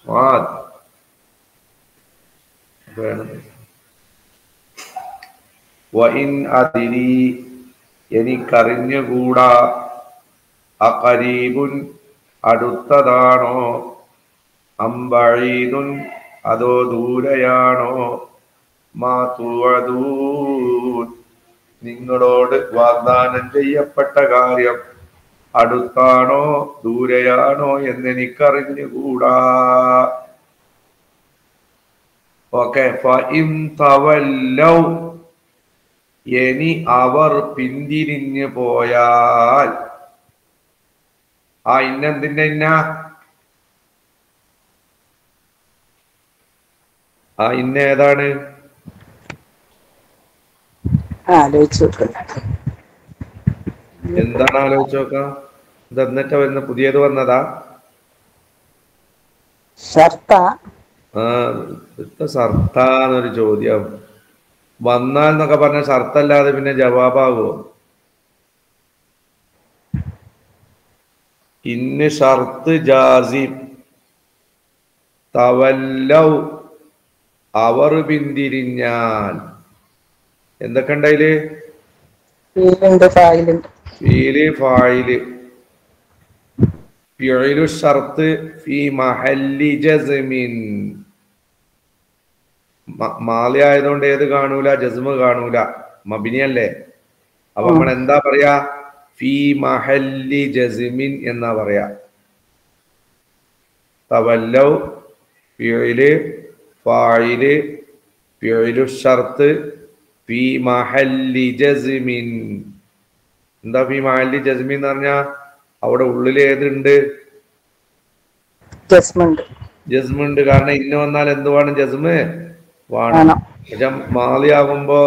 സ്വാദ് വേണം. വഇൻ അതിരി എനിക്കറിഞ്ഞുകൂടാ അഖരീബുൻ അടുത്തതാണോ അംബഈദുൻ അതോ ദൂരെയാണോ മാ തുഅദൂൻ നിങ്ങളോട് വാഗ്ദാനം ചെയ്യപ്പെട്ട കാര്യം അടുത്താണോ ദൂരെയാണോ എന്നെനിക്കറിഞ്ഞുകൂടാ. ഓക്കെ. ഫഇൻ തവല്ലൗ ഇനി അവർ പിന്തിരിഞ്ഞു പോയാൽ, ആ ഇന്നെന്തിന്റെ ഇന്ന, ആ ഇന്ന ഏതാണ്? എന്താണ് ആലോചിച്ച് നോക്കാം. ഇത് എന്നിട്ട് വരുന്ന പുതിയത് വന്നതാ? സർത്താന്നൊരു ചോദ്യം വന്നാൽ എന്നൊക്കെ പറഞ്ഞ ഷർത്തല്ലാതെ പിന്നെ ജവാബാകുമോ? ഇന്ന് ഷർത്ത് ജാസിം, തവല്ലൗ അവർ പിന്തിരിഞ്ഞാൽ എന്തൊക്കെ ഉണ്ടായില്? ഫീല്, ഫായില്, ഫിഉലു ഷർത്ത് ഫീ മഹല്ലി ജസ്മിൻ. മാലി ആയതുകൊണ്ട് ഏത് കാണൂല? ജസ്മ് കാണൂല, മബിനിയല്ലേ. അപ്പൊ നമ്മൾ എന്താ പറയാ? ഫീ മഹല്ലി ജസ്മിൻ എന്നാ പറയാ. തവല്ലൗ ഫിഉല്, ഫായില്, ഫിഉലു ഷർത്ത് ഫീ മഹല്ലി ജസ്മിൻ. എന്താ ഫീ മഹല്ലി ജസ്മിൻ എന്ന് പറഞ്ഞാ? അവിടെ ഉള്ളിൽ ഏതുണ്ട്? ജസ്മുണ്ട്. കാരണം ഇന്ന് വന്നാൽ എന്ത് വേണം? ജസ്മ് വേണം. പക്ഷെ മാലിയാകുമ്പോ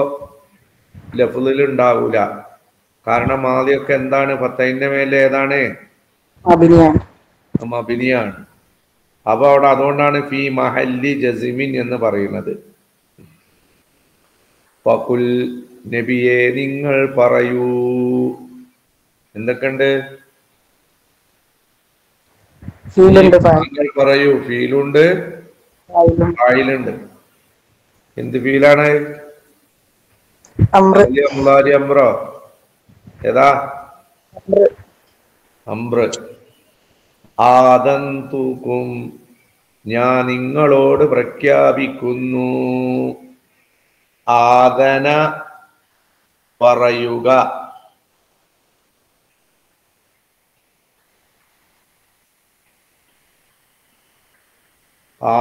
ലഫ്ളിൽ ഉണ്ടാവൂല. കാരണം മാലിയൊക്കെ എന്താണ്? ഫത്തഹിന്റെ മേലെ ഏതാണ്? മബിനിയാണ്. അപ്പൊ അവിടെ അതുകൊണ്ടാണ് ഫീ മഹല്ലി ജസ്മിൻ എന്ന് പറയുന്നത്. ഫഖുൽ നബിയെ നിങ്ങൾ പറയൂ. എന്തൊക്കെയുണ്ട്? നിങ്ങൾ പറയൂ. ഫീലുണ്ട്, ഫായിലുണ്ട്. എന്ത് ഫീലാണ്? മുളാരി, അമ്രോ? ഏതാ? അമ്ര. ആദന്തുകും ഞാൻ നിങ്ങളോട് പ്രഖ്യാപിക്കുന്നു. ആദന പറയുക.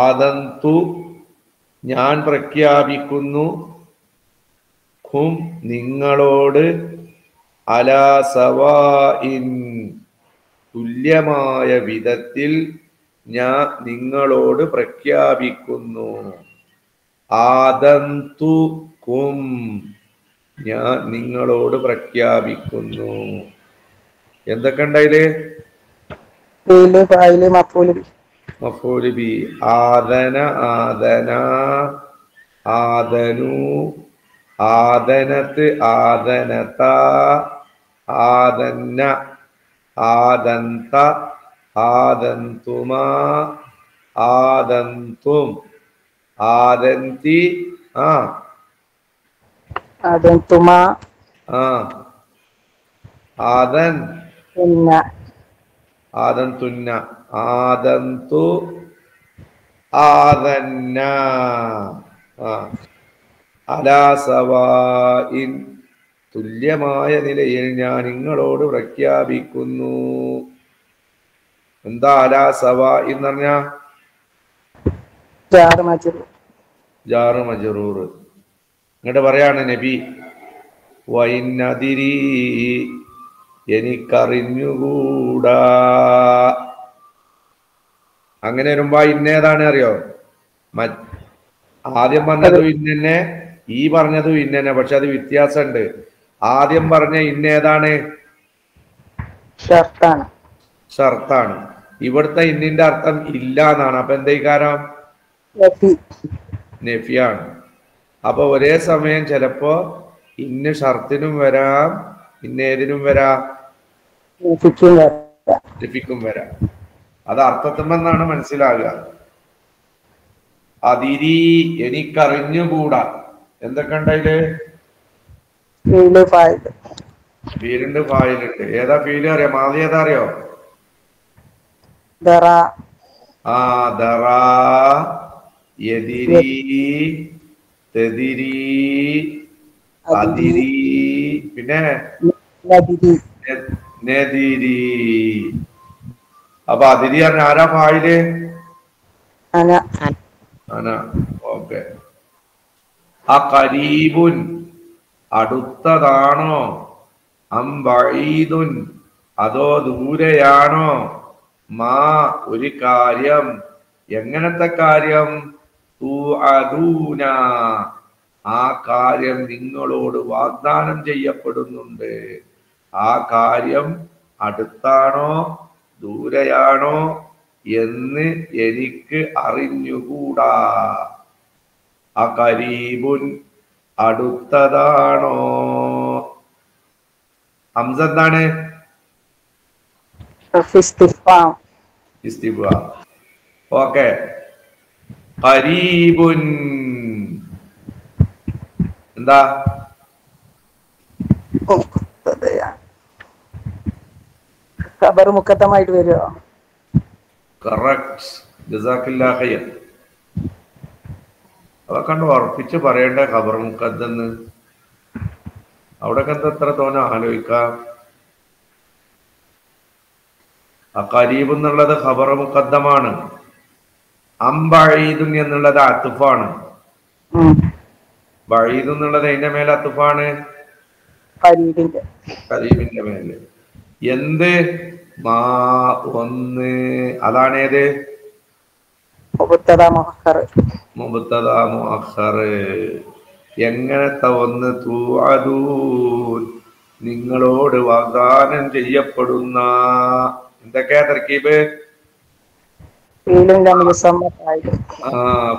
ആദന്തു ഞാൻ പ്രഖ്യാപിക്കുന്നു. ഖും നിങ്ങളോട് അലാ സവാഇൻ തുല്യമായ വിധത്തിൽ ഞാൻ നിങ്ങളോട് പ്രഖ്യാപിക്കുന്നു. ആദന്തുകും ഞാൻ നിങ്ങളോട് പ്രഖ്യാപിക്കുന്നു. എന്തൊക്കെ ഉണ്ടായില്? മഫൂല് ബി. ആദന, ആദന, ആദനു, ആദനത്ത്, ആദനത, ആദന്ന, ആദന്ത, ആദന്തുമാ, ആദന്തും, ആദന്തി, ആദന്തുമാ, ആദൻ, ആദന്തുന്ന, ആദന്തു, ആദന്ന. അലാ സവാഇൻ തുല്യമായ നിലയിൽ ഞാൻ നിങ്ങളോട് പ്രഖ്യാപിക്കുന്നു. എന്താ അലാ സവാഇൻ എന്ന് പറഞ്ഞാ? ജാറ് മജ്റൂർ. ഇങ്ങോട്ട് പറയാണ് നബി, വൈനദിരി എനിക്കറിഞ്ഞുകൂടാ. അങ്ങനെ വരുമ്പോ ഇന്നേതാണ് അറിയോ? ആദ്യം പറഞ്ഞതും ഇന്നെ, ഈ പറഞ്ഞതും ഇന്നെ, പക്ഷെ അത് വ്യത്യാസമുണ്ട്. ആദ്യം പറഞ്ഞ ഇന്നേതാണ്? ഷർത്താണ്. ഇവിടുത്തെ ഇന്നിന്റെ അർത്ഥം ഇല്ല എന്നാണ്. അപ്പൊ എന്തേക്കാരം? നഫിയാണ്. അപ്പൊ ഒരേ സമയം ചിലപ്പോ ഇന്ന് ഷർത്തിനും വരാം, ഇന്നേതിനും വരാം, നഫിക്കും വരാം. അത് അർത്ഥത്തുമെന്നാണ് മനസ്സിലാകുക. അതിരി എനിക്കറിഞ്ഞുകൂടാ. എന്തൊക്കെ ഉണ്ടതില്? ഫീലുണ്ട്, ഫായിലുണ്ട്. ഏതാ ഫീല് അറിയോ? മാതി ഏതാ അറിയോ? ആ ദറാ, യദിരി, തെദിരി, അതിരി, പിന്നെ നെദിരി. അപ്പൊ അതിരി പറഞ്ഞ ആരാ ഫായില്? അന. ഓക്കെ. അഖരീബുൻ അടുത്തതാണോ, അം ബഈദുൻ അതോ ദൂരെയാണോ, മാ ഒരു കാര്യം, എങ്ങനത്തെ കാര്യം, തുഅദൂന ആ കാര്യം നിങ്ങളോട് വാഗ്ദാനം ചെയ്യപ്പെടുന്നുണ്ട്. ആ കാര്യം അടുത്താണോ ദൂരെയാണോ എന്ന് എനിക്ക് അറിഞ്ഞുകൂടാ. അഖരീബുൻ അടുത്തതാണോ. ഹംസ എന്താണ്? ഇസ്തിഫാം. ഓക്കെ. ഖരീബുൻ എന്താ? ഖബർ മുഖത്തമായിട്ട് വരുമോ? കറക്റ്റ്. ജസാക്കില്ലാഹ് ഖൈർ. അതൊക്കെ കണ്ട് ഉറപ്പിച്ച് പറയേണ്ട ഖബർ മുഖദ്ദെന്ന്. അവിടെ എന്താ എത്ര തോന്നെ ആലോചിക്കാം. ഖരീബ് എന്നുള്ളത് ഖബർ മുഖദ്ദമാണ്. അം ബഈദുൻ എന്നുള്ളത് അത്ഫാണ്. ബഈദ് എന്നുള്ളത് അതിന്റെ മേലെ അത്ഫാണ്, ഖരീബിന്റെ മേലെ. എന്ത്? മാ ഒന്ന്. അതാണേത്? മുബ്തദാ മുഅഖർ. എങ്ങനത്തെ ഒന്ന്? തുഅദൂൻ നിങ്ങളോട് വാഗ്ദാനം ചെയ്യപ്പെടുന്ന. എന്തൊക്കെയാ തർക്കീബ്?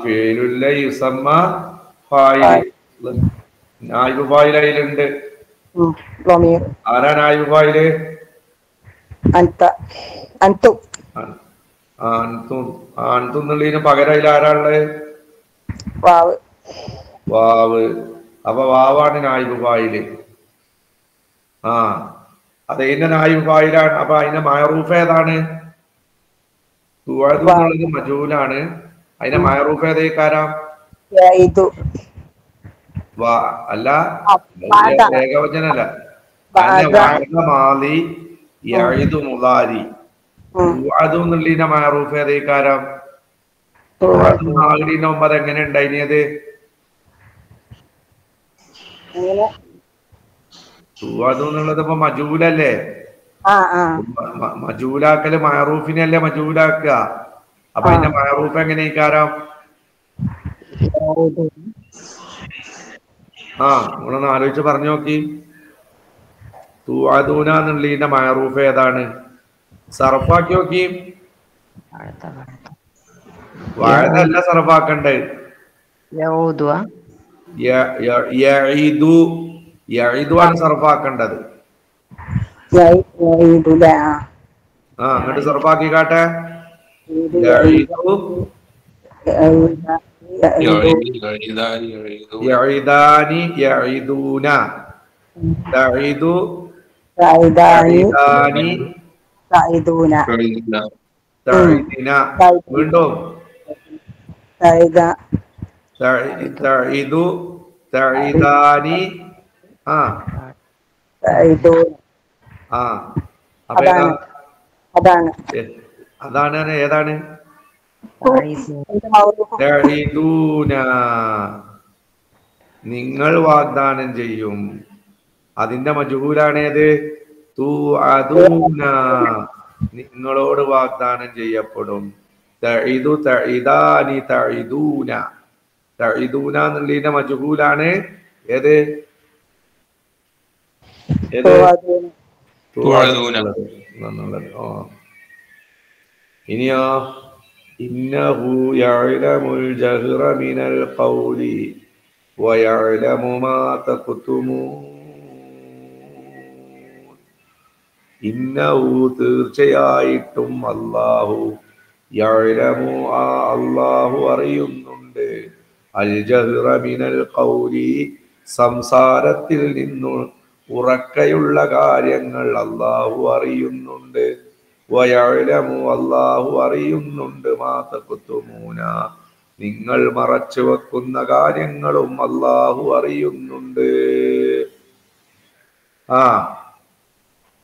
ഫീലുല്ല യുസമ്മ ഫായിൽ. നായിബ് ഫായിൽ അതിലുണ്ട്. ആരാ നായിബ് ഫായില്? അൻതുന്നുള്ളതിന് പകരം അതിൽ ആരാളുള്ളത്? വാവ്. അപ്പൊ വാവാണ് നായിബ് ഫായില്. അതിന്റെ നായിബ് ഫായിലാണ്. അപ്പൊ അതിന്റെ മഅറൂഫ് ഏതാണ്? തുഅദു എന്നുള്ളത് മജൂലാണ്. അതിന്റെ മഅറൂഫ് ഏതേക്കാരാം? അല്ല, ഏകവചനല്ല. മാലി യഈദു മുളാരി. തുഅദു എന്നുള്ളതിന്റെ മഅറൂഫ് ഏതേക്കാരാം? തുഅദു മുമ്പ് അതെങ്ങനെ ഉണ്ടായിനിയത്? തുഅദു എന്നുള്ളത് ഇപ്പൊ മജൂലല്ലേ? മജൂലാക്കല് മഅറൂഫിനല്ലേ മജൂലാക്കുക. അപ്പൊ അതിന്റെ മഅറൂഫ് എങ്ങനെയാക്കാരം? നിങ്ങളൊന്ന് ആലോചിച്ച് പറഞ്ഞു നോക്കി. തുഅദൂന എന്നുള്ളതിന്റെ മഅറൂഫ് ഏതാണ്? സർഫാക്കി നോക്കി. വഅദല്ല സർഫാക്കണ്ടേ. യഈദു ആണ് സർഫാക്കേണ്ടത്. അങ്ങോട്ട് സർഫാക്കി കാട്ടെ. യഈദാനി യഈദൂന. തഈദു തഈദാനി തഈദിന. വീണ്ടും തഈദു തഈദാനി. അതാണ് ഏതാണ്? നിങ്ങൾ വാഗ്ദാനം ചെയ്യും. അതിന്റെ മജ്ഹൂലാണേത്? തുഅദൂന നിങ്ങളോട് വാഗ്ദാനം ചെയ്യപ്പെടും. തഈദു തഈദാനി തഈദൂന. തഈദൂന എന്നുള്ളതിന്റെ മജ്ഹൂലാണ് ഏത്? ഇനിയോ? ഇന്നഹു യഅലമുൽ ജഹ്റ മിനൽ ഖൗലി വയഅലമു മാ തക്തുമൂൻ. ഇന്നഹു തീർച്ചയായിട്ടും അല്ലാഹു, യഅലമു അല്ലാഹു അറിയുന്നുണ്ട്, അറിയുന്നുണ്ട്. അൽ ജഹ്റ മിനൽ ഖൗലി സംസാരത്തിൽ നിന്നു ഉറക്കയുള്ള കാര്യങ്ങൾ അല്ലാഹു അറിയുന്നുണ്ട്. വയഅലമു അല്ലാഹു അറിയുന്നുണ്ട് മാ തഖ്തുമൂന നിങ്ങൾ മറച്ചു വെക്കുന്ന കാര്യങ്ങളും അല്ലാഹു അറിയുന്നുണ്ട്. ആ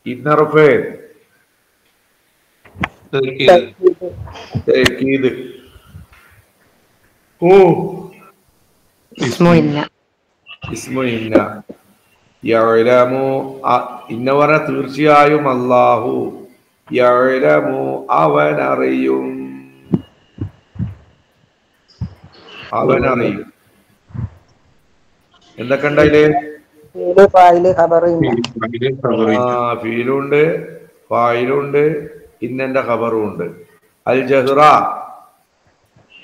ഇന്നറഫ് തഅക്കീദ് ഓ ഇസ്മു ഇന്ന. ഇസ്മു ഇന്ന യഅലമു ഇന്ന പറ തീർച്ചയായും അല്ലാഹു യഅലമു അവനറിയും അവനറിയും. എന്തൊക്കെ ഉണ്ടായില്ലേ? ഫീല് ഫായില് ഖബറ് ഇന്ന. ഫീലുണ്ട്, ഫായിലുണ്ട്, ഇന്നന്റെ ഖബറും ഉണ്ട്. അൽ ജഹ്റ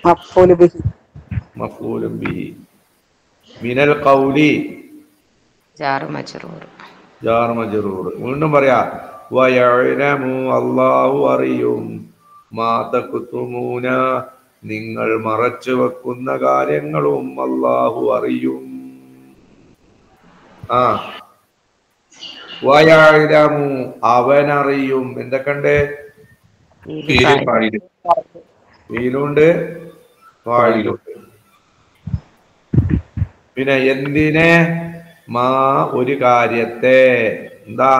മഫ്ഊലു ബിഹി മഫ്ഊലുൻ ബിഹി. മിനൽ ഖൗലി ജാർ മജ്റൂർ. ജാർ മജ്റൂർ. വീണ്ടും പറയാ വയഅലമു അല്ലാഹു അറിയും മാ തഖ്തുമൂന നിങ്ങൾ മറച്ചു വെക്കുന്ന കാര്യങ്ങളും അല്ലാഹു അറിയും. ആ വയഅലമു അവനറിയും. എന്തൊക്കെയുണ്ട്? ഫീലുണ്ട്, ഫായിലുണ്ട്. പിന്നെ എന്തിനെ? മാ ഒരു കാര്യത്തെ. എന്താ?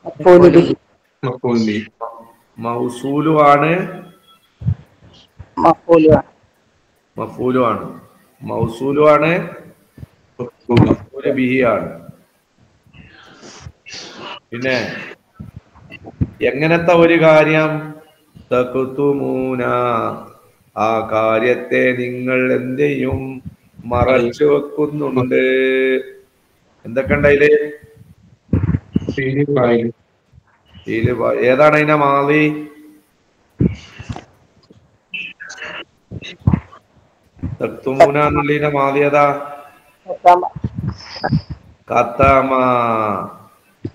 മഫ്ഊലു ബിഹി മൗസൂലുമാണ്, മഫ്ഊലുമാണ്. മഫൂലുമാണ്. മൗസൂലുമാണ്, മഫൂല് ബിഹിയാണ്. പിന്നെ എങ്ങനത്തെ ഒരു കാര്യം? തഖ്തുമൂന ആ കാര്യത്തെ നിങ്ങൾ എന്ത് ചെയ്യും? മറച്ചു വെക്കുന്നുണ്ട്. എന്തൊക്കെ ഉണ്ടായില്? ഏതാണ് അതിന്റെ മാളി? തഖ്തുമൂന എന്നുള്ളതിന്റെ മാളി ഏതാ? ഖതമ.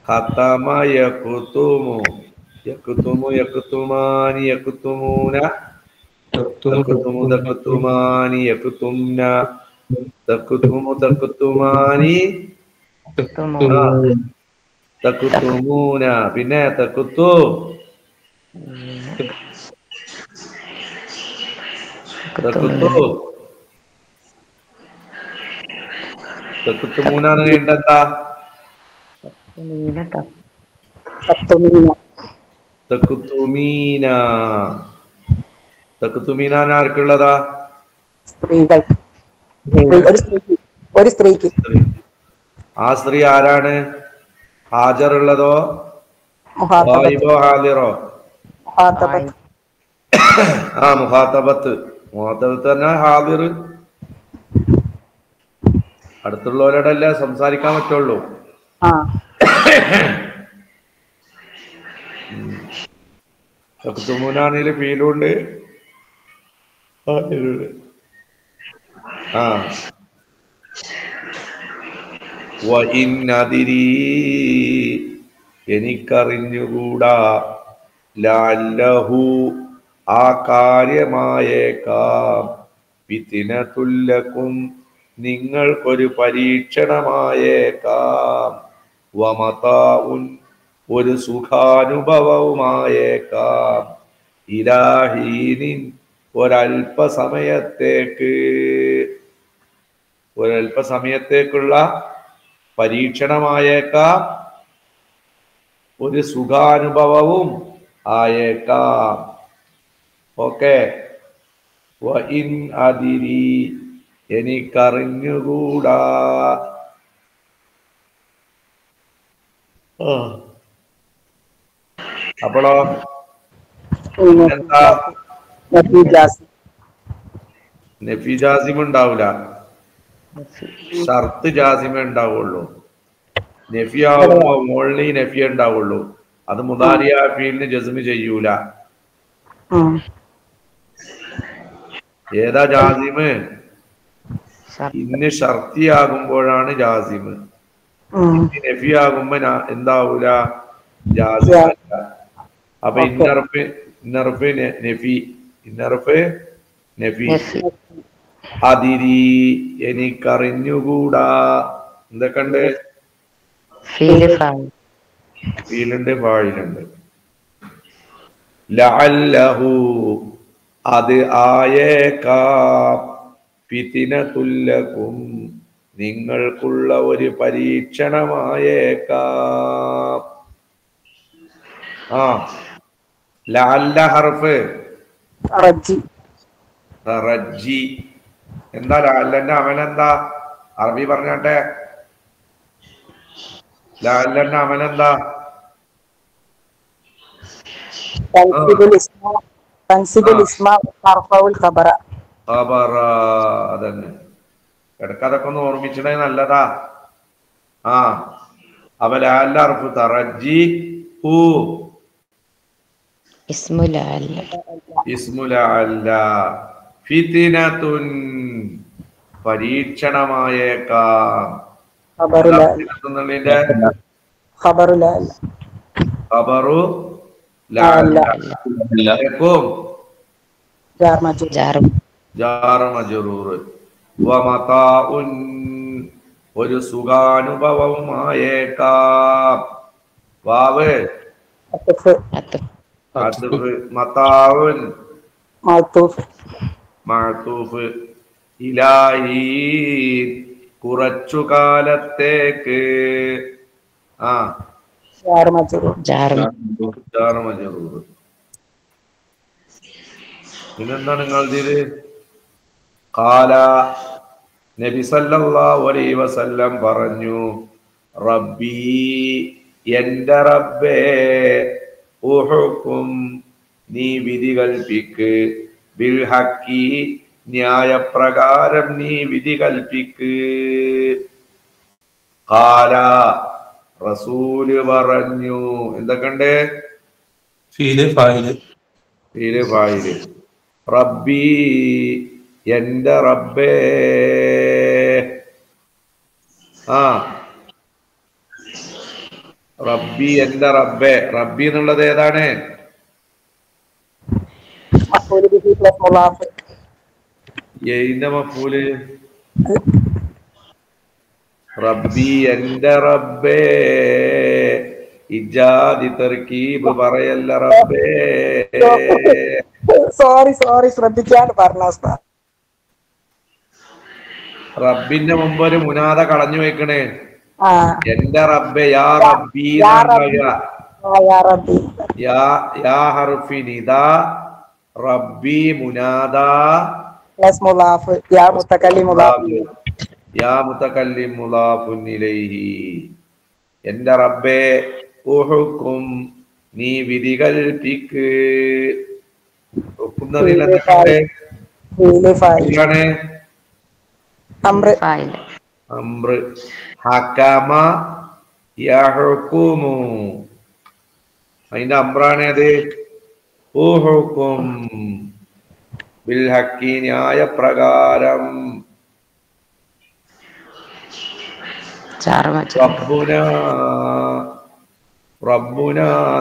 ഖതമ യഖ്തുമു യഖ്തുമു യഖ്തുമാനി യഖ്തുമൂന തഖ്തുമു തഖ്തുമാനി യഖ്തുംന തഖ്തുമു തഖ്തുമാനി തഖ്തുമൂന. പിന്നെ തഖ്തു തഖ്തു തഖ്തുമൂന എന്ന് കേട്ടാ തഖ്തുമീന. തഖ്തുമീന ആർക്കുള്ളതാ? സ്ത്രീകൾക്ക്. ഒരു സ്ത്രീക്ക്. ആ സ്ത്രീ ആരാണ്? ഹാജറുള്ളതോ ഗായിബോ ഹാദിറോ? മുഖാത്തബത്ത്. ആ മുഖാത്തബത്ത്. മുഖാത്തബത്ത് തന്നെ ഹാദിർ. അടുത്തുള്ളവരോടല്ലേ സംസാരിക്കാൻ പറ്റുള്ളൂ. തഖ്തുമൂനാണെങ്കില് ഫീലുണ്ട്, ആ വഇന്നദിരീ എനിക്കറിഞ്ഞുകൂടാ ലഅല്ലഹു ആ കാര്യമായേക്കാം ഫിത്നതുൽ ലക്കും നിങ്ങൾക്കൊരു പരീക്ഷണമായേക്കാം വമതാഉൻ ഒരു സുഖാനുഭവവുമായേക്കാം ഇലാഹീനിൻ ഒരൽപസമയത്തേക്ക് ഒരൽപസമയത്തേക്കുള്ള പരീക്ഷണമായേക്കാം ഒരു സുഖാനുഭവവും ആയേക്കാം. ഓക്കെ. വഇൻ അദിരി എനിക്കറിഞ്ഞുകൂടാ. അപ്പോഴോ എന്താ? നഫി ജാസിം ഉണ്ടാവൂല, ഷർത്ത് ജാസിമേ ഉണ്ടാവുള്ളൂ. നഫി ആവുമ്പോ മോളിൽ നഫി ഉണ്ടാവുള്ളൂ. അത് മുദാരിയ ഫീലിന് ജസ്മ് ചെയ്യൂല. ഏതാ ജാസിമ്? ഇന്ന് ഷർത്തിയാകുമ്പോഴാണ് ജാസിമ്. ഇന്ന് നഫി ആകുമ്പോ എന്താവൂല? ജാസിമല്ല. അപ്പൊ ഇന്നർഫ് നഫി ഇന്നർഫ് നഫി അതിരി എനിക്കറിഞ്ഞുകൂടാ. എന്തൊക്കെയുണ്ട്? ഫീലുണ്ട്, ഫായിലുണ്ട്. ലഅല്ലഹു അത് ആയേക്കാം, ഫിത്നതുല്ലകും നിങ്ങൾക്കുള്ള ഒരു പരീക്ഷണമായേക്കാം. ലഅല്ല ഹർഫ് റജ്ജി. എന്താ ലഅല്ലന്റെ അമലെന്താ? അറബി പറഞ്ഞാട്ടെ. ലഅല്ലന്റെ അമലെന്താ? അതന്നെ. ഇടക്കതൊക്കെ ഒന്ന് ഓർമ്മിച്ചണേ നല്ലതാ. അപ്പൊ ലഅല്ല ഹർഫ് തറജ്ജി ഹു ഇസ്മു ലഅല്ല ഫിത്നതുൻ പരീക്ഷണമായേക്കാം. ഖബറു ലഅല്ലക്കും ജാർ മജ്റൂർ വമതാഉൻ ഒരു സുഖാനുഭവമായേക്കാം. വാവ് മതാഉൻ മഅതൂഫ് ഇലാഹി കുറച്ചു കാലത്തേക്ക്. പിന്നെന്താണ് നിങ്ങൾ ഇതില്? ഖാല നബി സല്ലല്ലാഹു അലൈഹി വസല്ലം പറഞ്ഞു, റബ്ബി എന്റെ റബ്ബേ, ഉഹുക്കും നീ വിധി കൽപ്പിക്ക്, ബിൽ ഹക്കി ന്യായപ്രകാരം നീ വിധി കൽപ്പിക്ക്. ഖാല റസൂല് പറഞ്ഞു. എന്തൊക്കെയുണ്ട്? ഫീല് ഫായില്. റബ്ബി എന്റെ റബ്ബേ. റബ്ബി എന്റെ റബ്ബേ. റബ്ബി എന്നുള്ളത് ഏതാണ്? ഏതിന്റെ മഫൂല്? റബ്ബി എന്റെ റബ്ബേ. ഇജാദി തർക്കീബ് പറയല്ല റബ്ബേ. സോറി ശ്രദ്ധിക്കാണ് പറഞ്ഞ. റബ്ബിന്റെ മുമ്പ് ഒരു മുനാദ കളഞ്ഞു വെക്കണേ. എന്റെ റബ്ബേ, യാ റബ്ബി. യാ ഹർഫി നിദാ, റബ്ബി മുനാദ, യാ മുതകല്ലിം മുളാഫുൻ ഇലൈഹി. എന്റെ റബ്ബേ, ഉഹുക്കും നീ വിധി കൽപ്പിക്ക്. അംറ് ഹകമ യഹ്കുമു. അതിന്റെ അംറാണേത്? ഉഹുക്കും ബിൽ ഹക്കി ന്യായപ്രകാരം. റബ്ബുന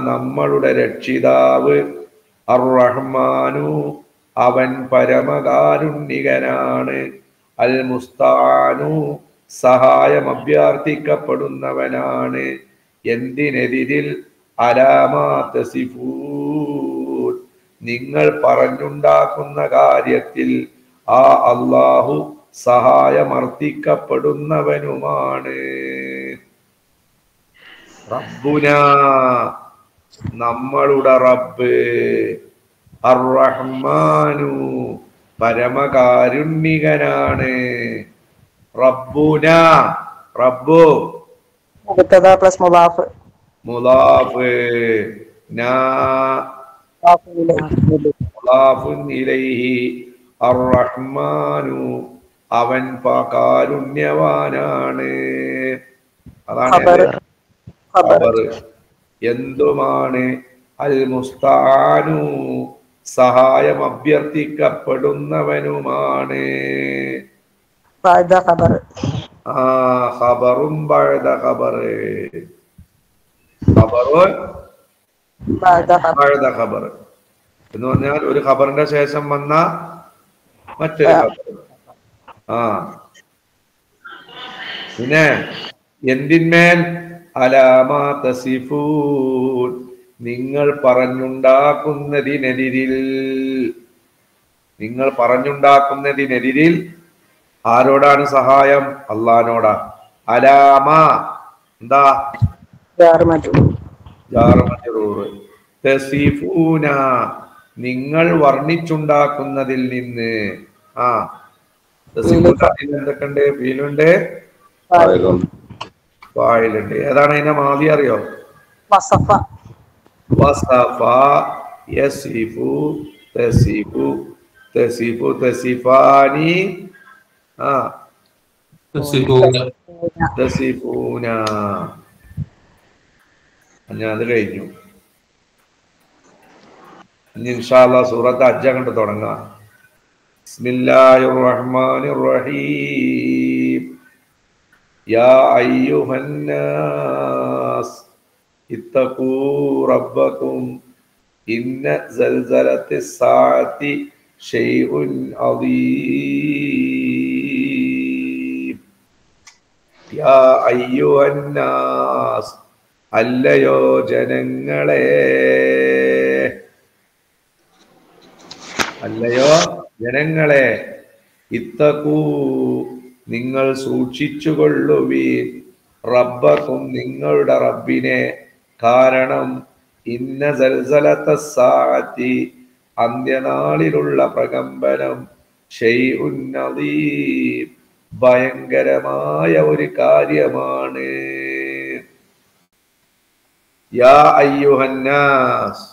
നമ്മളുടെ രക്ഷിതാവ്, അർ റഹ്മാനു അവൻ പരമകാരുണ്യകനാണ്, അൽ മുസ്തആനു സഹായം അഭ്യർത്ഥിക്കപ്പെടുന്നവനാണ്. എന്തിനെതിരിൽ? അലാമാ തസിഫൂൻ നിങ്ങൾ പറഞ്ഞുണ്ടാക്കുന്ന കാര്യത്തിൽ ആ അല്ലാഹു സഹായമർത്ഥിക്കപ്പെടുന്നവനുമാണ്. റബ്ബുന നമ്മളുടെ റബ്ബ്, അർ റഹ്മാനു പരമകാരുണ്യകനാണ്. റബ്ബുന റബ്ബു മുബ്തദാ പ്ലസ് മുദാഫ് മുദാഫുൻ ഇലൈഹി. അർ റഹ്മാനു അവൻ കാരുണ്യവാനാണ്. അതാണ് ഖബർ. എന്തുമാണ്? അൽ മുസ്തആനു സഹായം അഭ്യർത്ഥിക്കപ്പെടുന്നവനുമാണ്. ഖബറും ബഅദ ഖബർ. ഖബറുൻ ബഅദ ഖബർ എന്ന് പറഞ്ഞാൽ ഒരു ഖബറിന്റെ ശേഷം വന്ന മറ്റൊരു ഖബർ. ആ പിന്നെ എന്തിന്മേൽ അലാമാ തസിഫൂൻ നിങ്ങൾ പറഞ്ഞുണ്ടാക്കുന്നതിനെതിരിൽ ആരോടാണ് സഹായം? അള്ളാനോടാ. അലാമ എന്താ? തസിഫൂന നിങ്ങൾ വർണ്ണിച്ചുണ്ടാക്കുന്നതിൽ നിന്ന്. ആ എന്തൊക്കെയുണ്ട്? ഫീലുണ്ട്, ഫായിലുണ്ട്. ഏതാണ് അതിന്റെ മാദി അറിയോ? വസഫ, യസിഫു, തസിഫു, തസിഫു, തസിഫാനി, ആ തസിഫൂന. ഞാൻ അത് കഴിഞ്ഞു. ഇനി ഇൻഷാ അല്ലാഹ് സൂറത്ത് ഹജ്ജ് കണ്ട് തുടങ്ങാം. ബിസ്മില്ലാഹിർ റഹ്മാനിർ റഹീം. യാ അയ്യുഹന്നാസ് ഇത്തഖൂ റബ്ബക്കും ഇന്ന സൽസലത്തിസ് സാഅത്തി ഷൈഉൻ അദീം. യാ അയ്യുഹന്നാസ് അല്ലയോ ജനങ്ങളെ, അല്ലയോ ജനങ്ങളെ, ഇത്തഖൂ നിങ്ങൾ സൂക്ഷിച്ചുകൊള്ളുവീൻ, റബ്ബക്കും നിങ്ങളുടെ റബ്ബിനെ. കാരണം ഇന്ന സൽസലത്തസ് സാഅത്തി അന്ത്യനാളിലുള്ള പ്രകമ്പനം, ഷൈഉൻ അദീം ഭയങ്കരമായ ഒരു കാര്യമാണ്. യാ അയ്യുഹന്നാസ്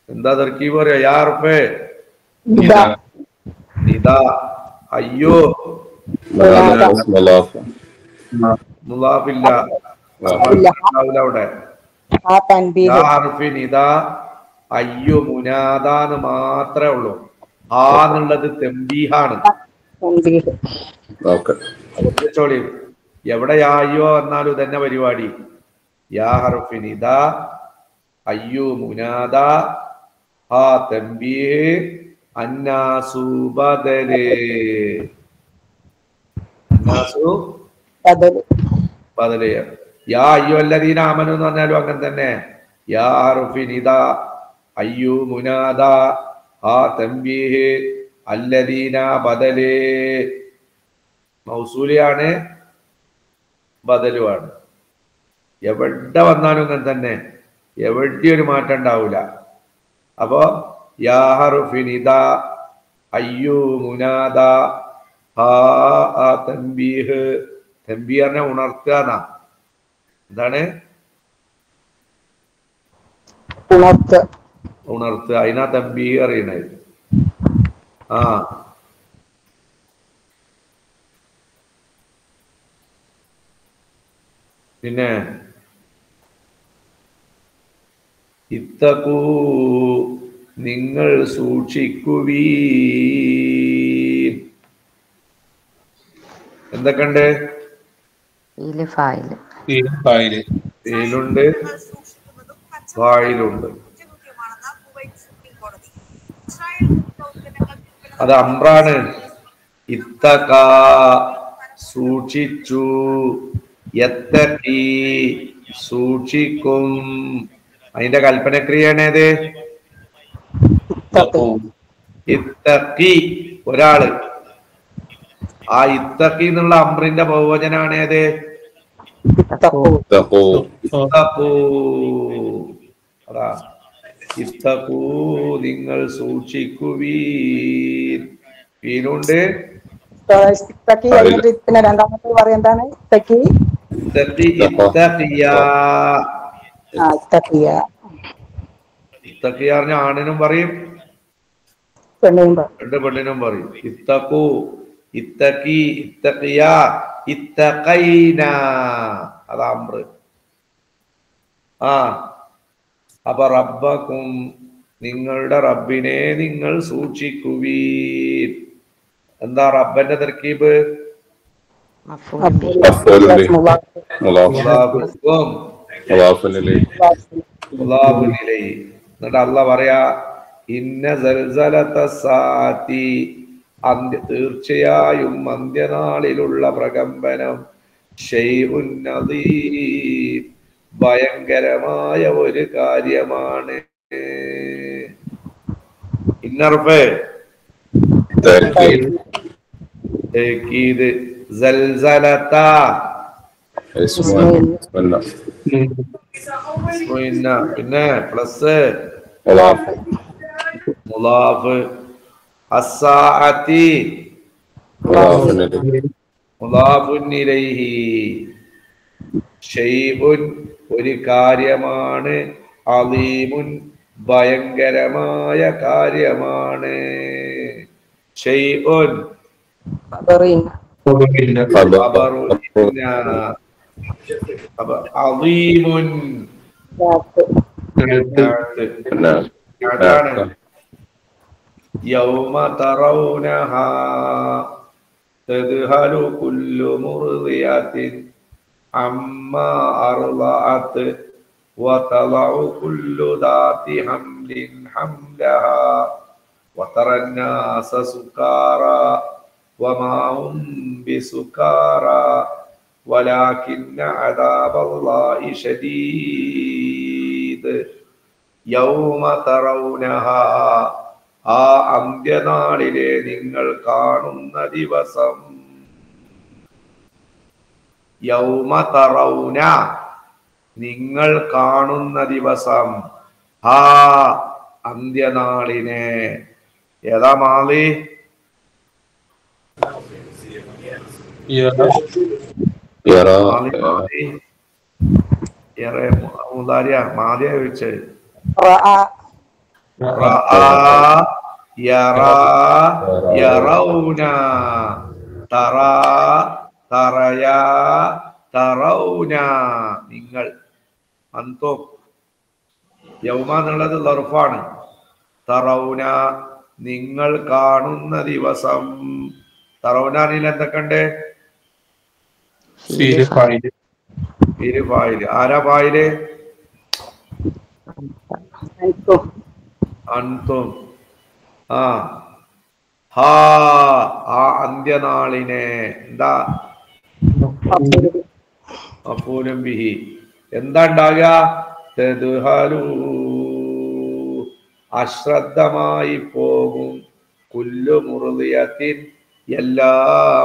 എന്താ തർക്കീബ് പറയാ? യാ ഹർഫ് നിദാ, അയ്യോ മുളാഫില്ല അവിടെ. യാ ഹർഫ് നിദാ, അയ്യോ മുനാദാന്ന് മാത്രമേ ഉള്ളൂ. ആ എന്നുള്ളത് തംബീഹാണ്. എവിടെ യാ അയ്യോ എന്നാലും തന്നെ പരിപാടി. യാ ഹർഫ് നിദാ, അയ്യോ മുനാദ, ആ തംബീഹ്, അന്നാസു ബദല്, അന്നാസു ബദല്. യാ അയ്യുഹല്ലദീന ആമനു എന്ന് പറഞ്ഞാലും അങ്ങനെ തന്നെ. യാ ഹർഫ് നിദാ, അയ്യോ മുനാദ, ആ തംബീഹ്, അല്ലദീന ബദല്. മൗസൂലിയാണ്, ബദലുമാണ്. എവിടെ വന്നാലും അങ്ങനെ തന്നെ, എവിടെയും ഒരു മാറ്റം ഉണ്ടാവില്ല. അപ്പോ യാ ഹർഫ് നിദാ, അയ്യോ മുനാദ, ആ തംബീഹ്. തംബീഹ് പറഞ്ഞാൽ ഉണർത്തുക എന്നാ. എന്താണ് ഉണർത്തുക? അതിനാ തംബീഹ് അറിയണത്. ആ പിന്നെ ഇത്തഖൂ നിങ്ങൾ സൂക്ഷിക്കുവീൻ. എന്തൊക്കെയുണ്ട്? ഫീലുണ്ട്, ഫായിലുണ്ട്. അത് അംറാണ്. ഇത്തഖാ സൂക്ഷിച്ചു, യത്തഖീ സൂക്ഷിക്കും. അതിന്റെ കൽപ്പനക്രിയയാണേത്? ഇത്തഖി ഒരാള്. ആ ഇത്തഖി എന്നുള്ള അംറിന്റെ ബഹുവചനാണേത്? അതാ ഇത്തഖൂ നിങ്ങൾ സൂക്ഷിക്കുവീൻ. വീനുണ്ട്, രണ്ടാമത്തെ പറയുന്നതാണ് ഇത്തഖിയാറിന് ആണിനും പറയും, രണ്ട് പെണ്ണിനും പറയും. ഇത്തഖൂ, ഇത്തഖി, ഇത്തഖിയ, ഇത്തഖൈന, അതാ അംറ്. ആ അപ്പൊ റബ്ബക്കും നിങ്ങളുടെ റബ്ബിനെ നിങ്ങൾ സൂക്ഷിക്കുവീൻ. എന്താ റബ്ബന്റെ തർക്കീബ്? എന്നിട്ട് അള്ളാഹ് പറയാ ഇന്ന സൽസലത്തസ് സാഅത്തി തീർച്ചയായും അന്ത്യനാളിലുള്ള പ്രകമ്പനം ഷൈഉൻ അദീം ഭയങ്കരമായ ഒരു കാര്യമാണ്. ഇന്നർഫ് തഅക്കീദ് സൽസലത പിന്നെ പ്ലസ് മുലാഫ് അസ്സാഅത്തി മുലാഫുൻ ഇലൈഹി ഷൈഉൻ ഒരു കാര്യമാണ് അലീമുൻ ഭയങ്കരമായ കാര്യമാണ്. ഷൈഉൻ അലീമുൻ യൗമ തറൗനഹാ തദ്ഹലു കുല്ലു മുർദിയത്തിൻ അമ്മാ അർളഅത് വതളഉ കുല്ലു ദാതി ഹംലിൻ ഹംലഹാ വതറ الناس സുകാറാ വമാ ഹും ബിസുകാറാ വലാകിന്ന അദാബല്ലാഹി ശദീദ്. യൗമ തറൗനഹാ ആ അന്ത്യനാളിലെ നിങ്ങൾ കാണുന്ന ദിവസം. യൗമ തറൗന നിങ്ങൾ കാണുന്ന ദിവസം. ആ അന്ത്യനാളിനെ. ഏതാ മാലി? മാലിയ ചോദിച്ചത് യറൗന തറ തറയ തറൗന നിങ്ങൾ. അന്തോ യൗമ എന്നുള്ളത് ലർഫാണ്. തറൗന നിങ്ങൾ കാണുന്ന ദിവസം. തറൗനാനിൽ എന്തൊക്കെയുണ്ട്? ആരാ ഫായില്? അൻതും. ആ അന്ത്യനാളിനെ എന്താ മഫൂലും ബിഹി എന്താ ഉണ്ടാകുക? തദ്ഹലു അശ്രദ്ധമായി പോകും. കുല്ലു മുർദിയത്തിൻ എല്ലാ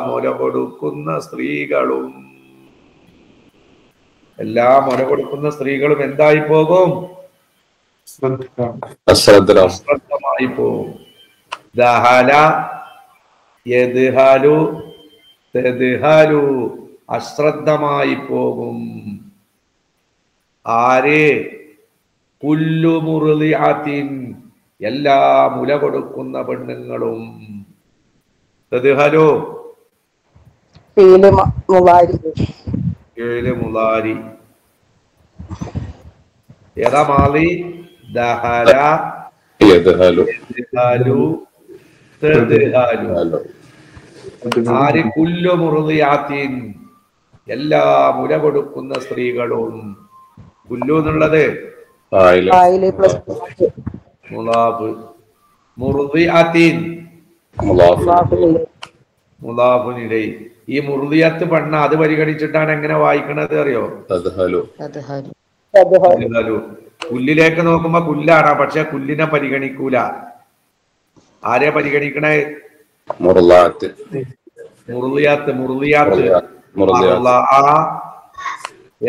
മുല കൊടുക്കുന്ന സ്ത്രീകളും. എല്ലാ മുല കൊടുക്കുന്ന സ്ത്രീകളും എന്തായി പോകും? അശ്രദ്ധമായി പോകും. ദഹല യദ്ഹലു തദ്ഹലു അശ്രദ്ധമായി പോകും. ആര്? കുല്ലു മുർദിഅത്തിൻ എല്ലാ മുല കൊടുക്കുന്ന പെണ്ണുങ്ങളും. തദ്ഹലു മുളാരി. ഏതാ മാലി? ദഹല യദ്ഹലു തദ്ഹലു. ആര്? കുല്ലു മുർദിഅത്തിൻ എല്ലാ മുല കൊടുക്കുന്ന സ്ത്രീകളും. കുല്ലു എന്നുള്ളത് മുളാഫ്. മുർദിഅത്തിൻ മുളാഫുൻ ഇലൈഹി. ഈ മുർദിയത്ത് പെണ്ണ അത് പരിഗണിച്ചിട്ടാണ് എങ്ങനെ വായിക്കണത് അറിയോ? കുല്ലിലേക്ക് നോക്കുമ്പോ കുല്ലാണ്, പക്ഷെ കുല്ലിനെ പരിഗണിക്കൂല. ആരെ പരിഗണിക്കണേ? മുർദിയാത്ത്.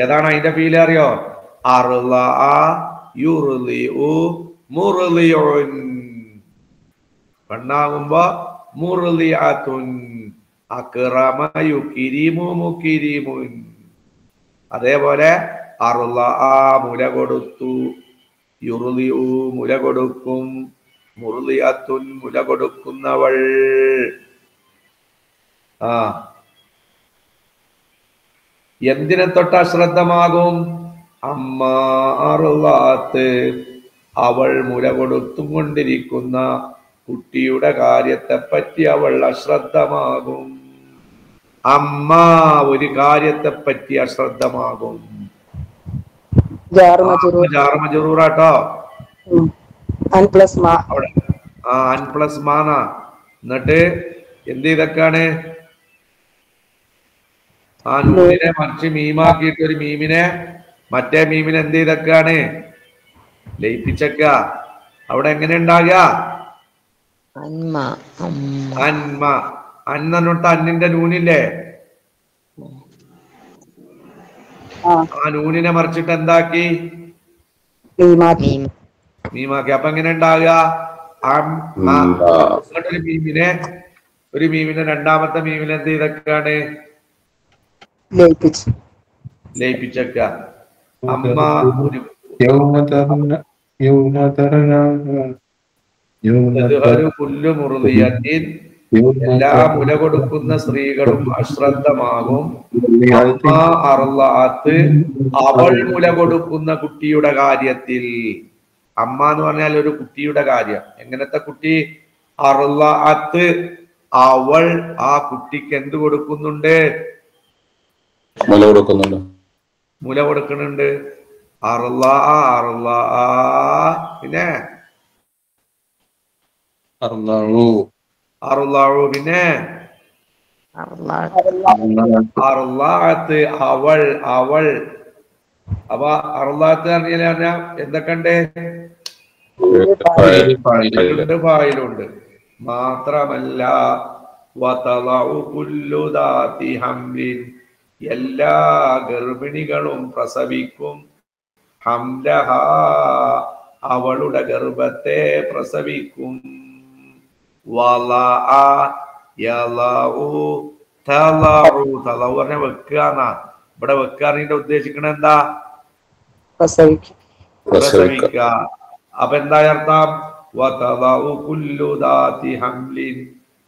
ഏതാണ് അതിന്റെ ഫീല് അറിയോ? പെണ്ണാകുമ്പോ മുർദിയാത്തുൻ. അക്റമ യുക്രിമു മുക്രിമുൻ. അതേപോലെ മുല കൊടുത്തു, യുർദിഉ മുല കൊടുക്കും, മുർദിഅത്തുൻ മുല കൊടുക്കുന്നവൾ. എന്തിനെ തൊട്ട് അശ്രദ്ധമാകും? അമ്മാ അർളഅത്ത് അവൾ മുല കൊടുത്തും കൊണ്ടിരിക്കുന്ന കുട്ടിയുടെ കാര്യത്തെ പറ്റി അവൾ അശ്രദ്ധമാകും. അമ്മ ഒരു കാര്യത്തെ പറ്റി അശ്രദ്ധമാകും. ജാർമജറൂറാട്ടോ. അൻ പ്ലസ് മാന എന്നിട്ട് എന്ത് ചെയ്തൊക്കെയാണ് ആ നൂനിനെ മറിച്ച് മീമാക്കിയിട്ട് ഒരു മീമിനെ മറ്റേ മീമിനെ എന്ത് ചെയ്തൊക്കെയാണ് ലയിപ്പിച്ചക്ക. അവിടെ എങ്ങനെ ഉണ്ടാകുക? അന്മ അന്മ. അന്നൊട്ട് അന്നിന്റെ നൂനില്ലേ, ആ നൂനിനെ മറിച്ചിട്ട് എന്താക്കി? മീമാക്കി. അപ്പൊ എങ്ങനെ ഉണ്ടാകുക? ഒരു മീമിനെ രണ്ടാമത്തെ മീമിനെ എന്ത് ചെയ്തൊക്കെയാണ് ലയിപ്പിച്ചക്ക. അമ്മ എല്ലാ മുല കൊടുക്കുന്ന സ്ത്രീകളും അശ്രദ്ധമാകും. അവൾ മുല കൊടുക്കുന്ന കുട്ടിയുടെ കാര്യത്തിൽ. അമ്മ എന്ന് പറഞ്ഞാൽ ഒരു കുട്ടിയുടെ കാര്യം. എങ്ങനത്തെ കുട്ടി? അർളഅത്ത്, അവൾ ആ കുട്ടിക്ക് എന്ത് കൊടുക്കുന്നുണ്ട്? മുല കൊടുക്കുന്നുണ്ട്. പിന്നെ പിന്നെ അർളഅത്ത്, അവൾ അവൾ. അപ്പൊ അർളഅത്ത് പറഞ്ഞാൽ എന്തൊക്കെയുണ്ട്? ഫായിലുണ്ട്. മാത്രമല്ല എല്ലാ ഗർഭിണികളും പ്രസവിക്കും. ഹംലഹ, അവളുടെ ഗർഭത്തെ പ്രസവിക്കും. പറഞ്ഞ വെക്കുകയെന്നാ. ഇവിടെ വെക്കാറിന്റെ ഉദ്ദേശിക്കണ എന്താ? പ്രസവിക്ക. അപ്പൊ എന്താ അർത്ഥം?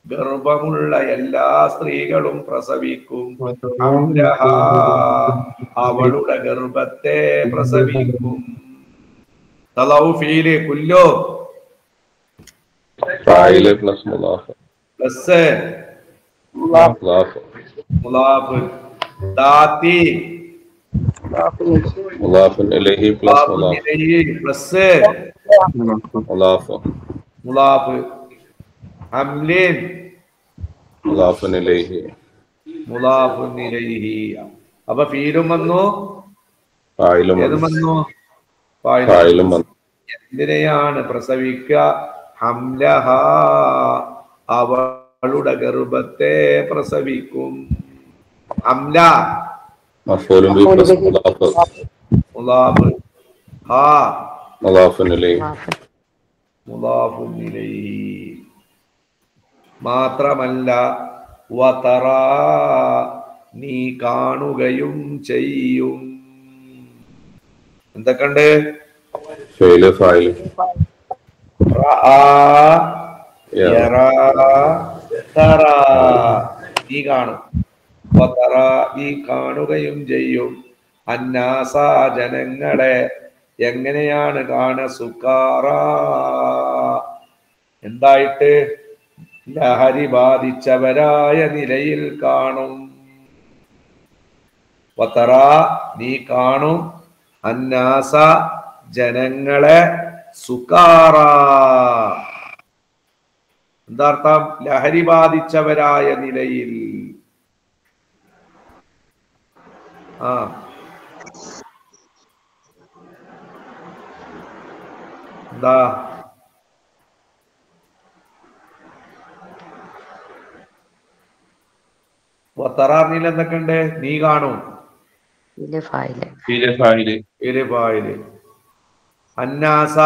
ഗർഭമുള്ള എല്ലാ സ്ത്രീകളും പ്രസവിക്കും. അവളുടെ ഗർഭത്തെ പ്രസവിക്കും. കുല്ലോ പ്ലസ് മുലാഫ് ദാത്തി പ്ലസ് മുലാഫ് ഹംലിൻ മുലാഫുൻ ഇലൈഹി. അപ്പൊ ഫീലും വന്നു, ഏതും വന്നു, ഫായിലും വന്നു. എന്തിനെയാണ് പ്രസവിക്കുക? ഹംലഹ, അവളുടെ ഗർഭത്തെ പ്രസവിക്കും. ഹംല മുലാഫ് ഹാ മുലാഫുൻ ഇലൈഹി. മാത്രമല്ല വതറ, നീ കാണുകയും ചെയ്യും. എന്തൊക്കെയുണ്ട്? നീ കാണും. വതറ, നീ കാണുകയും ചെയ്യും. അന്നാസ, ജനങ്ങളെ. എങ്ങനെയാണ് സുക്കാറ, എന്തായിട്ട്? ലഹരി ബാധിച്ചവരായ നിലയിൽ കാണും. വതറ, നീ കാണും. അന്നാസ, ജനങ്ങളെ. സുക്കാറ, എന്താർത്ഥം? ലഹരി ബാധിച്ചവരായ നിലയിൽ. എന്താ? വത്തറാറിനിൽ എന്തൊക്കെയുണ്ട്? നീ കാണും. അന്നാസ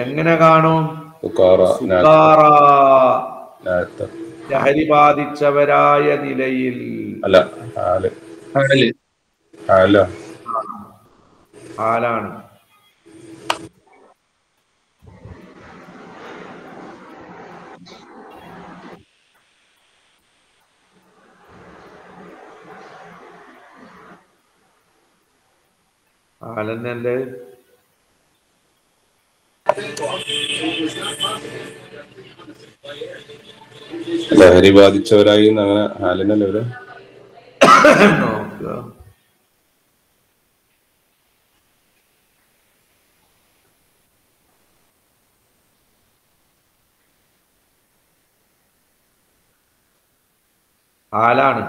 എങ്ങനെ കാണും? ലഹരി ബാധിച്ചവരായ നിലയിൽ. ആലാണ്. ആലെന്നല്ലേ? ലഹരി ബാധിച്ചവരായി അങ്ങനെ ഹാലിനല്ലേ ഇവിടെ നോക്കുക. ഹാലാണ്.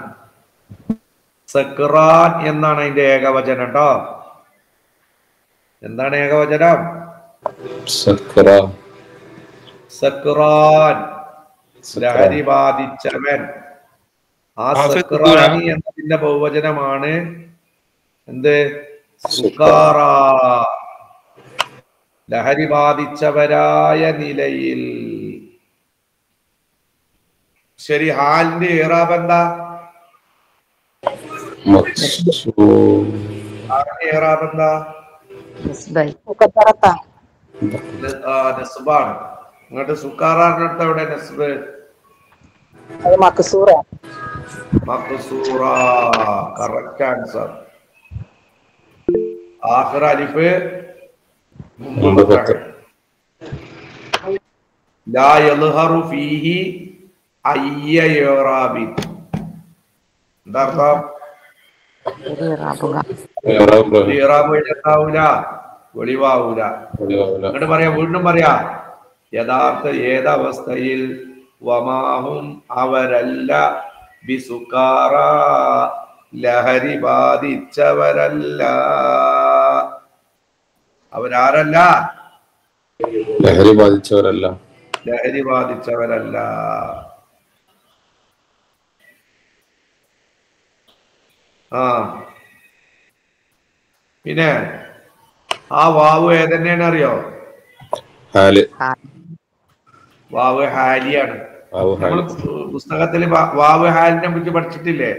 സക്റാൻ എന്നാണ് അതിന്റെ ഏകവചനം കേട്ടോ. എന്താണ് ഏകവചനം? സക്റാൻ, ലഹരി ബാധിച്ചവൻ. ആ സക്റാനി എന്നതിന്റെ ബഹുവചനമാണ് എന്ത്? സുക്കാറ, ലഹരി ബാധിച്ചവരായ നിലയിൽ. ശരി, ഹാലിന്റെ ഇറാബ് എന്താ? ഇറാബ് എന്താ? നസ്ബാണ്. ഇങ്ങോട്ട് സുക്കാറിന്റെ അടുത്ത് എവിടെ നസ്ബ്? മഖ്സൂറ. Correct answer. ആഖിർ അലിഫ് മുമ്പ് ലാ യൽഹറു ഫീഹി അയ്യ ഇറാബിൻ. എന്താ അർത്ഥം? ഇറാബ് ഉണ്ടാവൂല, വെളിവാവൂല. എന്നിട്ട് പറയാ, വീണ്ടും പറയാ, യഥാർത്ഥ ഏതവസ്ഥയിൽ വമാഹും അവരല്ല ബിസുക്കാറ, ലഹരി ബാധിച്ചവരല്ല. അവരാരല്ല? ലഹരി ബാധിച്ചവരല്ല. ലഹരി ബാധിച്ചവരല്ല. ആ പിന്നെ ആ വാവ് ഏതന്നെയാണ് അറിയോ? വാവ് ഹാലിയാണ്. നമ്മൾ പുസ്തകത്തില് വാവ് ഹാലിനെ കുറിച്ച് പഠിച്ചിട്ടില്ലേ?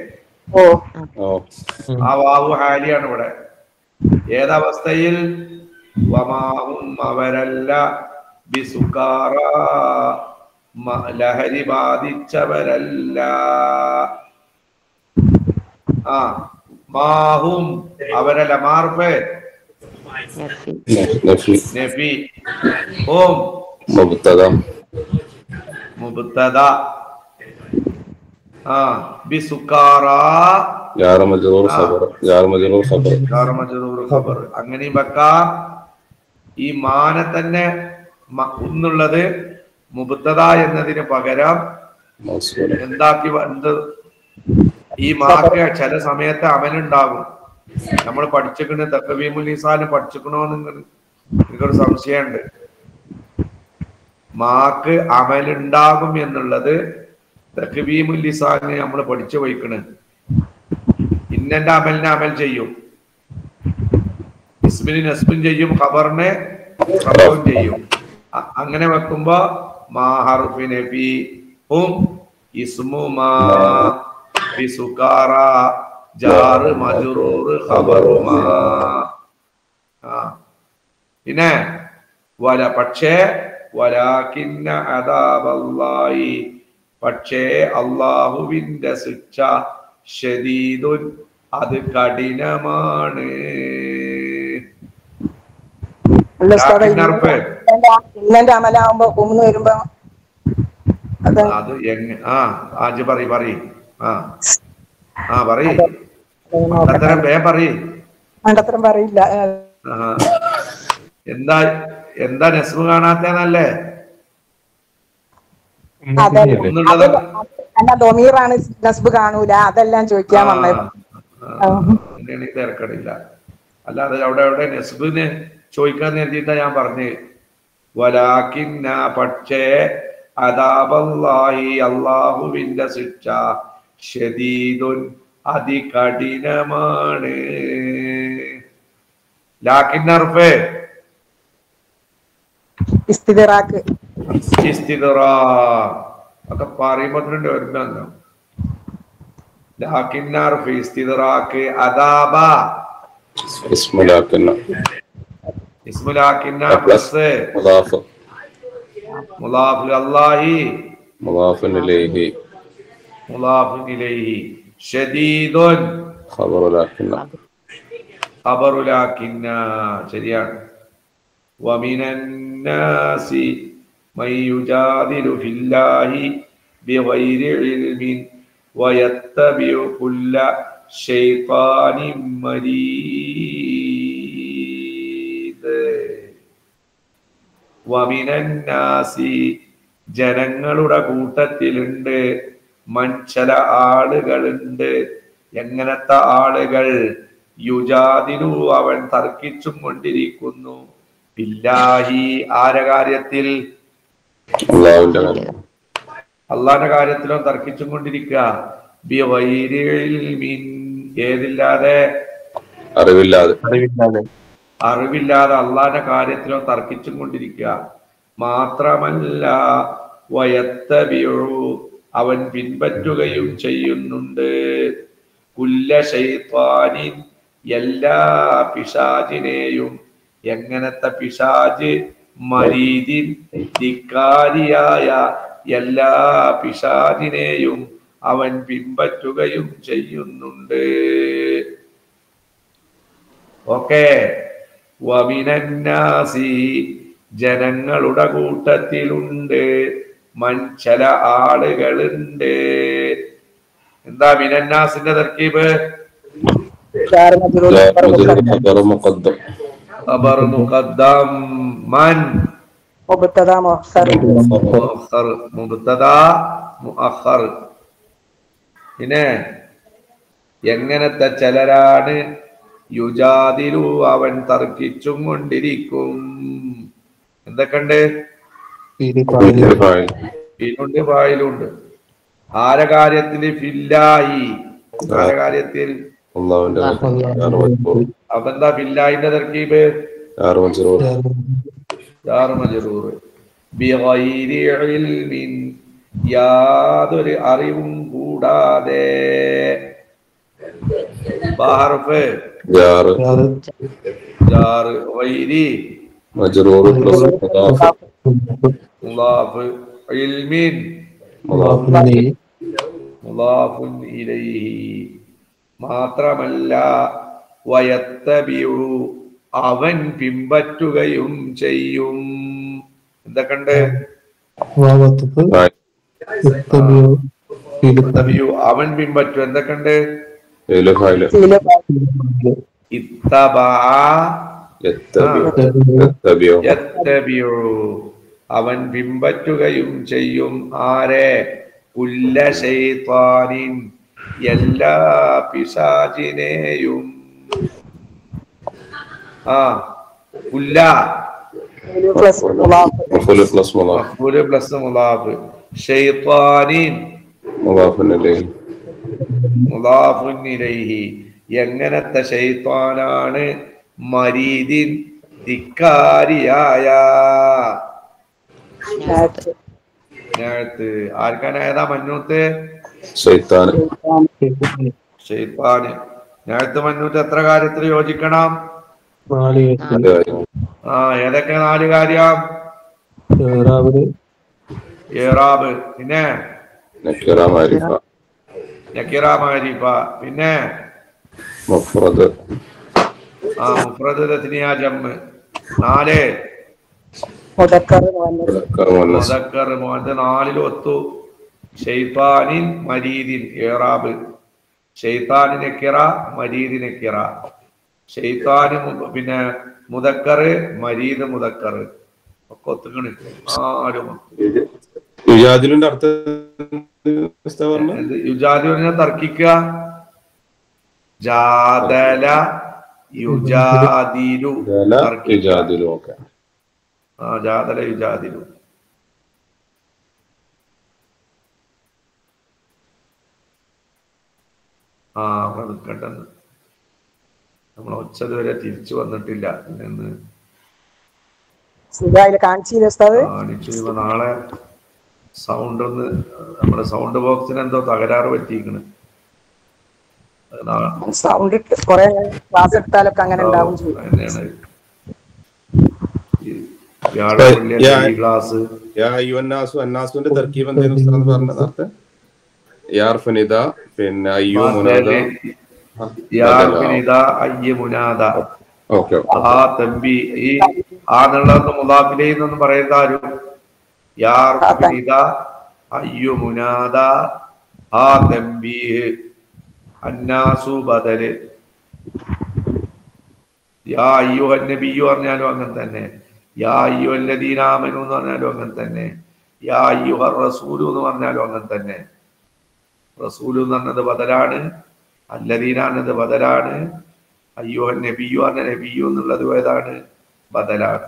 ആ വാവ് ഹാലിയാണ് ഇവിടെ. ഏതവസ്ഥയിൽ? വമാഹും അവരല്ല ബിസുക്കാറ, ലഹരി ബാധിച്ചവരല്ല. ആ മാഹും അവരല്ല, മാർഫ് നഫി, ഹും മുബ്തദ. ബിസുക്കാറ അങ്ങനെയും വെക്കാം. ഈ മാനെ തന്നെ ഒന്നുള്ളത് മുബ്തദ എന്നതിന് പകരം എന്താക്കി? ഈ മാക്ക് ചില സമയത്ത് അമലുണ്ടാകും. നമ്മൾ പഠിച്ചിക്കണ് തഖ്വീമുൽ ലിസാൻ പഠിച്ചിക്കണോന്ന് എനിക്കൊരു സംശയമുണ്ട്. മാക്ക് അമലുണ്ടാകും എന്നുള്ളത് തഖ്വീമുൽ ലിസാന് നമ്മൾ പഠിച്ചു പോയിക്കണ്. ഇന്നന്റെ അമലിനെ അമൽ ചെയ്യും, ഇസ്മിന് നസ്ബും ചെയ്യും, ഖബറിനെ ഖബറും ചെയ്യും. അങ്ങനെ വെക്കുമ്പോ മാ ഹർഫി നഫി, ഹും ഇസ്മു മാ ബിസുക്കാറ, ജാർ മജ്റൂർ ഖബറു മാ. പിന്നെ പക്ഷേ വലാകിന്ന അദാബല്ലാഹി, പക്ഷേ അല്ലാഹുവിന്റെ ശിക്ഷ ശദീദുൻ, അത് കഠിനമാണ്. ഇന്നന്റെ അമലാവുമ്പോ ഉമ്ന്ന് വരുമ്പോ അത് ആജ് പറയും മണ്ടത്തരം പറയില്ല. എന്താ നസ്ബ് കാണാത്തന്നല്ലേ? ദൊമീറാണ്, നസ്ബ് കാണൂല. അതെല്ലാം ചോദിക്കാൻ വന്നത്. തിരക്കടില്ല. അല്ലാതെ അവിടെ നസ്ബിന് ചോദിക്കാൻ നേരിട്ടാ ഞാൻ പറഞ്ഞു. വലാകിന്ന, പക്ഷേ അദാബല്ലാഹി, അല്ലാഹുവിന്റെ ശിക്ഷ ശദീദുൻ, അതികഠിനമാണ്. ലാകിൻ ഹർഫ് ഇസ്തിദ്റാഖ് ഒക്കെ പറയുമ്പോ വരുന്നോ? ലാകിൻ ഹർഫ് ഇസ്തിദ്റാഖ്, അദാബ ഇസ്മുലാകിന്ന പ്ലസ് മുളാഫ് അല്ലാഹി മുളാഫുൻ ഇലൈഹി ശദീദുൻ ഖബറു ലാകിന്ന. ശരിയാണ്. വമിനൻ നാസി മൻ യുജാദിലു ഫില്ലാഹി ബിഗൈരി ഇൽമിൻ വയത്തബിഉ കുല്ല ശൈത്താനിൻ മരീദ്. വമിനൻ നാസി, ജനങ്ങളുടെ കൂട്ടത്തിലുണ്ട്, ചില ആളുകളുണ്ട്. എങ്ങനത്തെ ആളുകൾ? യുജാദിലു അവൻ തർക്കിച്ചും കൊണ്ടിരിക്കുന്നു. ബില്ലാഹി ആരെ കാര്യത്തിൽ? അള്ളാഹുവിന്റെ കാര്യം. അള്ളാന്റെ കാര്യത്തിലോ തർക്കിച്ചും കൊണ്ടിരിക്കുക. ബിഗൈരി ഇൽമിൻ ഏതില്ലാതെ? അറിവില്ലാതെ. അറിവില്ലാതെ അള്ളാന്റെ കാര്യത്തിലോ തർക്കിച്ചും കൊണ്ടിരിക്കുക. മാത്രമല്ല വയത്തബിഉ അവൻ പിൻപറ്റുകയും ചെയ്യുന്നുണ്ട്. കുല്ല ശൈത്വാനിൻ എല്ലാ പിശാചിനെയും. എങ്ങനത്തെ പിശാച്? മരീദിൻ ധിക്കാരിയായ എല്ലാ പിശാചിനെയും അവൻ പിൻപറ്റുകയും ചെയ്യുന്നുണ്ട്. ഓക്കെ. വമിനന്നാസി ജനങ്ങളുടെ കൂട്ടത്തിലുണ്ട്. ചില ആളുകളുണ്ട്. എന്താ മിനന്നാസിന്റെ തർക്കീബ്? ഖബർ മുഖദ്ദം. മൻ മുബ്തദാ മുഅഖർ. മുബ്തദാ മുഅഖർ. പിന്നെ എങ്ങനത്തെ ചിലരാണ്? യുജാദിലു അവൻ തർക്കിച്ചും കൊണ്ടിരിക്കും. എന്തൊക്കെയുണ്ട്? ഫീലുണ്ട് ഫായിലുണ്ട്. ആരെ കാര്യത്തില്? ഫില്ലാഹി. ആരെ കാര്യത്തിൽ? അപ്പെന്താ ഫില്ലാഹിന്റെ തർക്കീബ്? ജാർ മജ്റൂർ. ബിഗൈരി ഇൽമിൻ യാതൊരു അറിവും കൂടാതെ. ബഹർഫ് ജാർ ഗൈരി മജ്റൂർ പ്ലസ് മുദാഫ് ഇൽമിൻ മുദാഫുൻ ഇലൈഹി. മാത്രമല്ല വയത്തബിഉ അവൻ പിൻപറ്റുകയും ചെയ്യും. എന്തൊക്കെയുണ്ട്? അവൻ പിൻപറ്റും. എന്തൊക്കെയുണ്ട്? അവൻ പിൻപറ്റുകയും ചെയ്യും. ആരെ? കുല്ല ശൈത്വാനിൻ എല്ലാ പിശാചിനെയും. കുല്ല പ്ലസ് മുലാഫ്. ശൈത്വാനിൻ മുദാഫുൻ ഇലൈഹി. എങ്ങനത്തെ ശൈത്വാനാണ്? മരീദിൻ ധിക്കാരിയായ. ആർക്കാണ്? ഏതാ മന്നൂത്ത്? ശൈത്താന്. മന്നൂത്ത് എത്ര കാര്യത്തിൽ യോജിക്കണം? ഏതൊക്കെ 4 കാര്യം? ഇറാബ്, പിന്നെ നക്കിറ മാരിഫ, പിന്നെ മുഫ്രദ് തസ്നിയ ജംഅ്. 4 മുദക്കർ മുഅന്നസ്. 4 ഒത്തു. ശൈത്താനിൻ മരീദിൻ ഇറാബ്. ശൈത്താനിൻ നക്കിറ, മരീദിൻ നക്കിറ. ശൈത്താന് പിന്നെ മുദക്കർ, മരീദ് മുദക്കർ ഒക്കെ ഒത്തുക്കണ്. ആരും യുജാദിലിന്റെ അർത്ഥം യുജാദിലിനെ തർക്കിക്കുക. ജാദല യുജാദിലു. ജാദല യുജാദിലു. അവിടെ നിൽക്കട്ടെന്ന്. നമ്മൾ ഒച്ചത് വരെ തിരിച്ചു വന്നിട്ടില്ല. കാണിച്ചു. നാളെ സൗണ്ട് ഒന്ന് നമ്മുടെ സൗണ്ട് ബോക്സിന് എന്തോ തകരാറ് പറ്റിയിരിക്കണ്. സൗണ്ട് ക്ലാസ് എടുത്താലൊക്കെ അങ്ങനെ ഉണ്ടാവും. അന്നാസുന്റെ തർക്കീബ് എന്തായിരുന്നു പറഞ്ഞത് നേരത്തെ? യാർഫനിദ, പിന്നെ അയ്യു മുനാദ, മുദാഫിലൊന്നും പറയുന്ന ആരും. അയ്യു മുനാദ ആ തംബീഹ് അന്നാസു ബദല്. യാ അയ്യുഹൻ നബിയ്യു പറഞ്ഞാലും അങ്ങനെ തന്നെ. യാ അയ്യുഹല്ലദീന ആമനു എന്ന് പറഞ്ഞാലും അങ്ങനെ തന്നെ. യാ അയ്യുഹർ റസൂലു എന്ന് പറഞ്ഞാലും അങ്ങനെ തന്നെ. റസൂലു എന്ന് പറഞ്ഞത് ബദലാണ്, അല്ലദീന എന്നത് ബദലാണ്, അയ്യോഹൻ നബിയു പറഞ്ഞ നബിയു എന്നുള്ളത് ഏതാണ്? ബദലാണ്.